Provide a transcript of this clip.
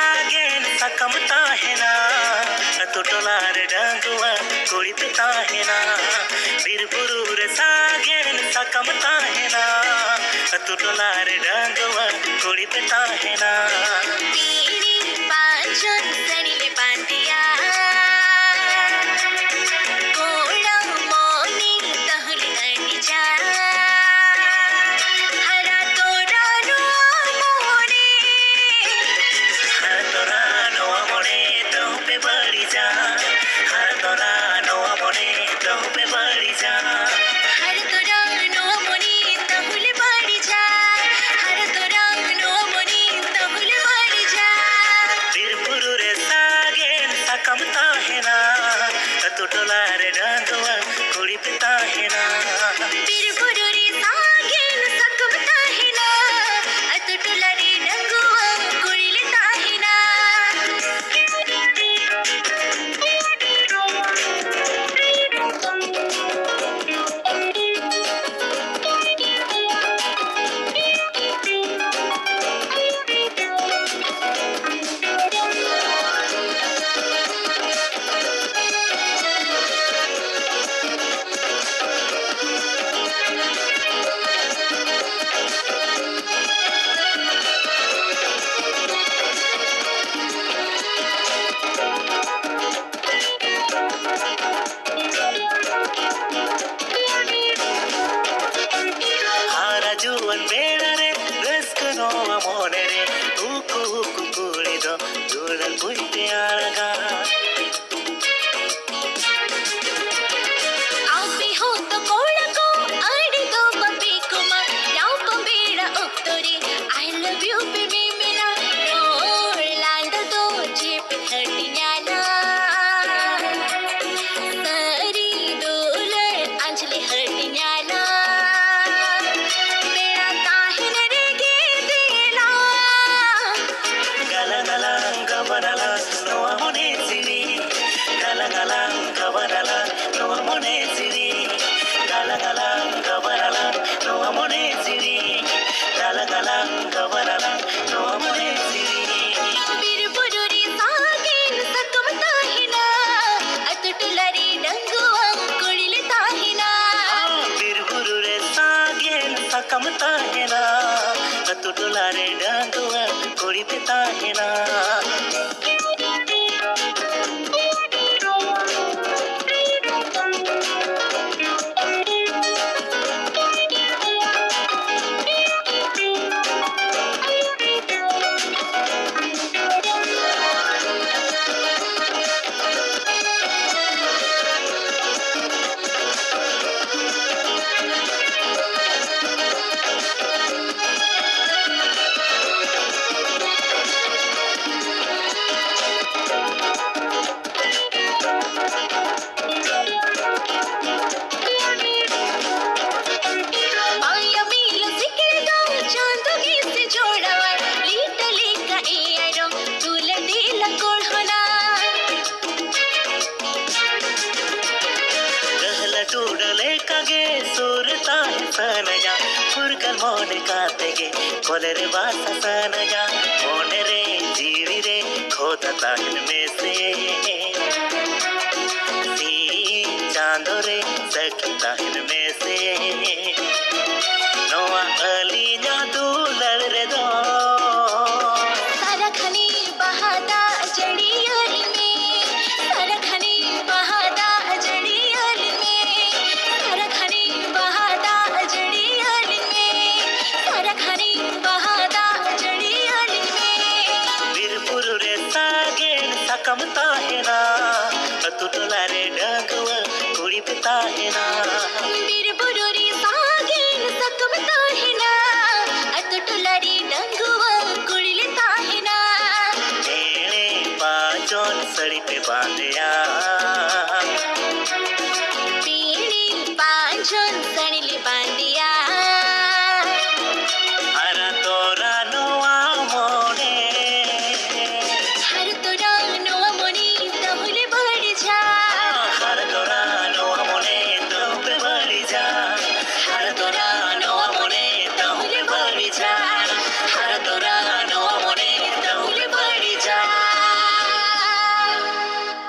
सकमता है ना तो टोलार डंगुआ कोड़ी पिता है ना बीर बुरूर सागेन सकमता है ना तो टोलार डंगुआ कोड़ी पिता है ना तेरी पांचन सड़ीले पांडिया कोड़ा मोनी तहली अड़ी जा हरा तोरा नो मोने हर तोरा नो मोने तो पे बड़ी जा हर तोरा नो मोने तो पे बड़ी जा हर तोरा नो मोनी तहुले बड़ी जा हर तोरा नो मोनी तहुले बड़ी जा बीर बुरूर सागेन सकमता है ना तो टोलार डंगुआ कोड़ी पिता है ना बीर बुरूरी सागेन सकमता है ना अतुटुलारे डंगुआ कुळिलेता है ना हारा जुवन बेड़रे रस्क नोवा मोने रे उकु उकु कुಳಿದೋ ಜೋಳಲ್ ಕುಂತೆ ಆಳಗ आवे हो तो कोळको आडी दो बपी कुमा राव पंबेड़ा उक्तोरे आई लव यू बेबी मेरा रोलांड दो जेप हटियाना सरी डोले अंजलि हटियाना बेड़ा ताहिन रे गे देला ಗಲಗಲಂಗ ಬರಲ ನೋವ ಮೊನೆ ಸಿರಿ ಗಲಗಲಂಗ ಬರಲ ನೋವ ಮೊನೆ ಸಿರಿ ಗಲಗಲಂಗ ಬರಲ ನೋವ ಮೊನೆ ಸಿರಿ ಗಲಗಲಂಗ ಬರಲ ನೋವ ಮೊನೆ ಸಿರಿ बीर बुरूरी सागेन सकमता है ना अतुटुलारे डंगुआ कुळिलेता है ना बीर बुरूर सागेन सकमता है ना तो टोलारे डंगुआ कोड़ी पिता है ना माया मील सिकड़गा चांदोगी से जोड़वा लीटले का एरो तुल दिल कोढ़ना गहल टूडले कगे सूरता है सनजा फुरगल मोने कातेगे कोलरे वासा सनजा मोने रे जीवी रे खोदता में से सी चांदो रे सकता में से नोआ अलीजा दूलर रे दो सरखनी बहादा जड़ियल में सरखनी बहादा जड़ियल में सरखनी बहादा जड़ियल में सरखनी बहादा जड़ियल में बीर बुरूर सागेन सकमता है ना तो टोलारे डंगुआ कोड़ी पिता है ना जौन सड़ी पे बांध आ